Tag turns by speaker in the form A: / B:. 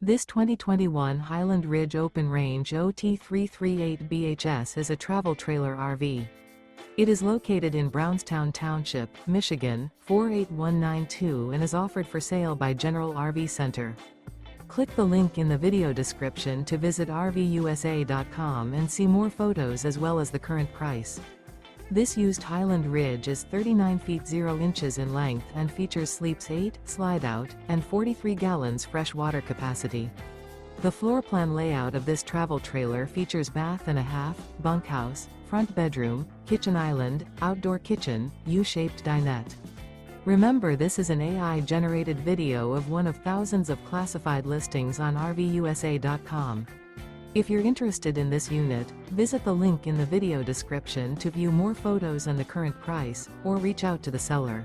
A: This 2021 Highland Ridge Open Range OT338BHS is a travel trailer RV. It is located in Brownstown Township, Michigan, 48192 and is offered for sale by General RV Center. Click the link in the video description to visit RVUSA.com and see more photos as well as the current price. This used Highland Ridge is 39 feet 0 inches in length and features sleeps 8, slide-out, and 43 gallons fresh water capacity. The floor plan layout of this travel trailer features bath and a half, bunkhouse, front bedroom, kitchen island, outdoor kitchen, U-shaped dinette. Remember, this is an AI-generated video of one of thousands of classified listings on RVUSA.com. If you're interested in this unit, visit the link in the video description to view more photos and the current price, or reach out to the seller.